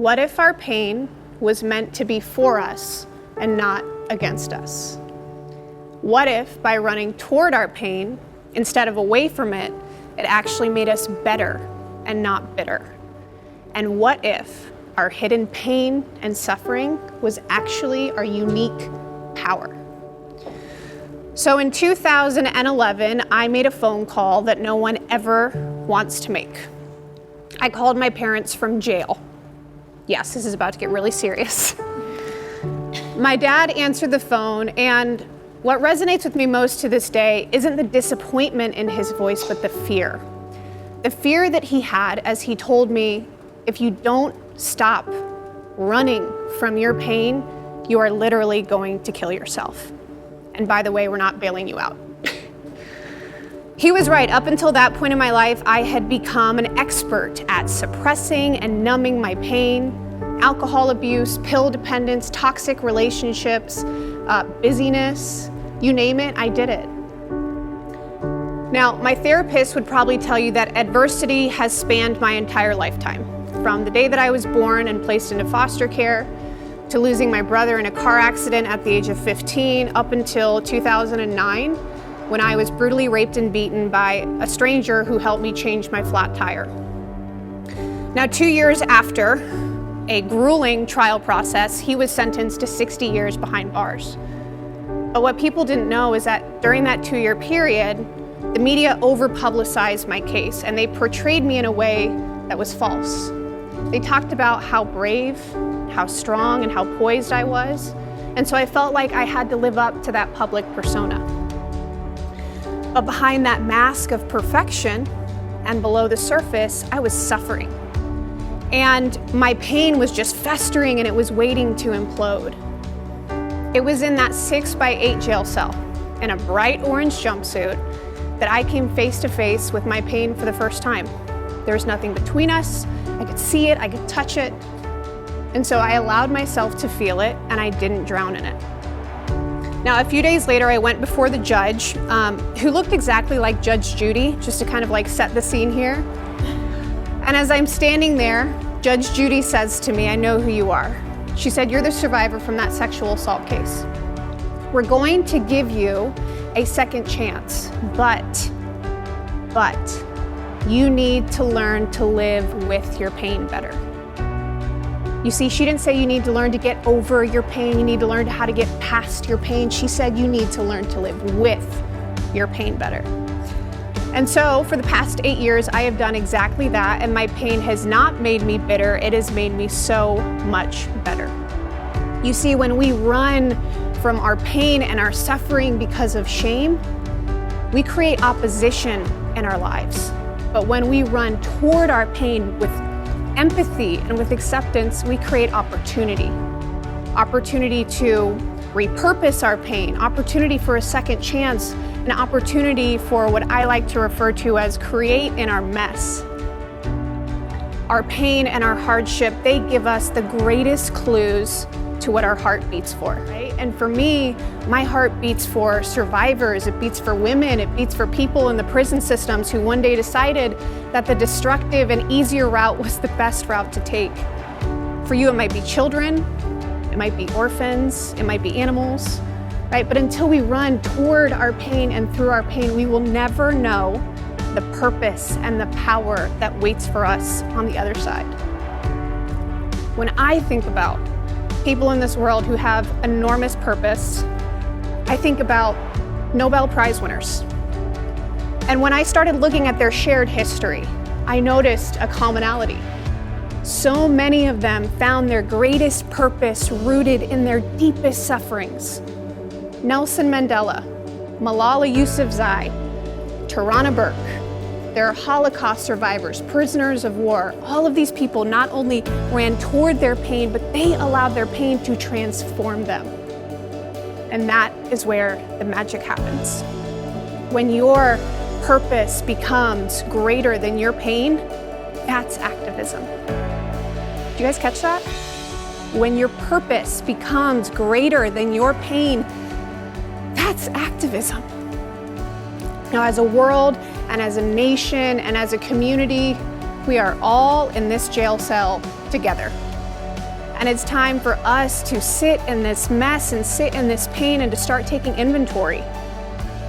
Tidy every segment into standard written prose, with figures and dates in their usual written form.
What if our pain was meant to be for us and not against us? What if by running toward our pain instead of away from it, it actually made us better and not bitter? And what if our hidden pain and suffering was actually our unique power? So in 2011, I made a phone call that no one ever wants to make. I called my parents from jail. Yes, this is about to get really serious. My dad answered the phone, and what resonates with me most to this day isn't the disappointment in his voice, but the fear. The fear that he had as he told me, if you don't stop running from your pain, you are literally going to kill yourself. And by the way, we're not bailing you out. He was right. Up until that point in my life, I had become an expert at suppressing and numbing my pain, alcohol abuse, pill dependence, toxic relationships, busyness, you name it, I did it. Now, my therapist would probably tell you that adversity has spanned my entire lifetime, from the day that I was born and placed into foster care, to losing my brother in a car accident at the age of 15, up until 2009, when I was brutally raped and beaten by a stranger who helped me change my flat tire. Now, 2 years after a grueling trial process, he was sentenced to 60 years behind bars. But what people didn't know is that during that 2-year period, the media over-publicized my case, and they portrayed me in a way that was false. They talked about how brave, how strong, and how poised I was, and so I felt like I had to live up to that public persona. But behind that mask of perfection and below the surface, I was suffering. And my pain was just festering, and it was waiting to implode. It was in that 6x8 jail cell in a bright orange jumpsuit that I came face to face with my pain for the first time. There was nothing between us. I could see it, I could touch it. And so I allowed myself to feel it, and I didn't drown in it. Now, a few days later, I went before the judge, who looked exactly like Judge Judy, just to kind of like set the scene here. And as I'm standing there, Judge Judy says to me, "I know who you are." She said, "You're the survivor from that sexual assault case. We're going to give you a second chance, but you need to learn to live with your pain better." You see, she didn't say you need to learn to get over your pain, you need to learn how to get past your pain. She said you need to learn to live with your pain better. And so for the past 8 years, I have done exactly that, and my pain has not made me bitter, it has made me so much better. You see, when we run from our pain and our suffering because of shame, we create opposition in our lives. But when we run toward our pain with empathy and with acceptance, we create opportunity. Opportunity to repurpose our pain, opportunity for a second chance, an opportunity for what I like to refer to as create in our mess. Our pain and our hardship, they give us the greatest clues to what our heart beats for, right? And for me, my heart beats for survivors, it beats for women, it beats for people in the prison systems who one day decided that the destructive and easier route was the best route to take. For you, it might be children, it might be orphans, it might be animals, right? But until we run toward our pain and through our pain, we will never know the purpose and the power that waits for us on the other side. When I think about people in this world who have enormous purpose, I think about Nobel Prize winners. And when I started looking at their shared history, I noticed a commonality. So many of them found their greatest purpose rooted in their deepest sufferings. Nelson Mandela, Malala Yousafzai, Tarana Burke. There are Holocaust survivors, prisoners of war. All of these people not only ran toward their pain, but they allowed their pain to transform them. And that is where the magic happens. When your purpose becomes greater than your pain, that's activism. Do you guys catch that? When your purpose becomes greater than your pain, that's activism. Now, as a world and as a nation and as a community, we are all in this jail cell together. And it's time for us to sit in this mess and sit in this pain and to start taking inventory.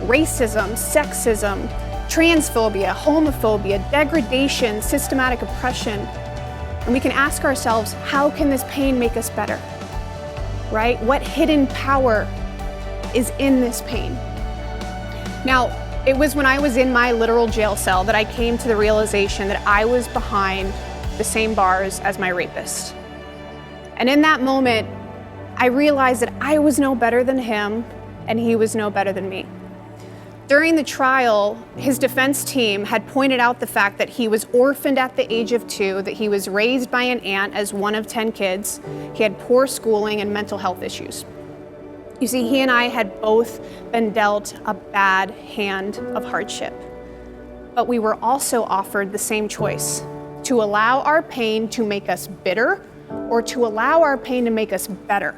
Racism, sexism, transphobia, homophobia, degradation, systematic oppression. And we can ask ourselves, how can this pain make us better? Right? What hidden power is in this pain? Now, it was when I was in my literal jail cell that I came to the realization that I was behind the same bars as my rapist. And in that moment, I realized that I was no better than him and he was no better than me. During the trial, his defense team had pointed out the fact that he was orphaned at the age of 2, that he was raised by an aunt as one of 10 kids, he had poor schooling and mental health issues. You see, he and I had both been dealt a bad hand of hardship, but we were also offered the same choice, to allow our pain to make us bitter or to allow our pain to make us better.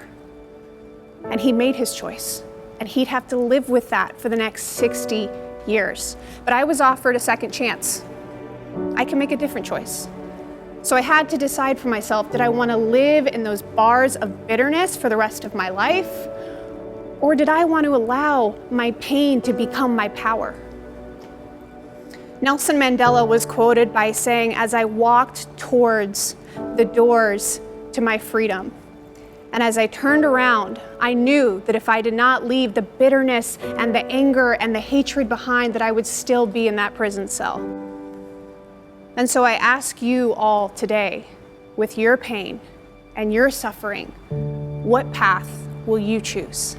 And he made his choice. And he'd have to live with that for the next 60 years. But I was offered a second chance. I can make a different choice. So I had to decide for myself, did I want to live in those bars of bitterness for the rest of my life? Or did I want to allow my pain to become my power? Nelson Mandela was quoted by saying, as I walked towards the doors to my freedom, and as I turned around, I knew that if I did not leave the bitterness and the anger and the hatred behind, that I would still be in that prison cell. And so I ask you all today, with your pain and your suffering, what path will you choose?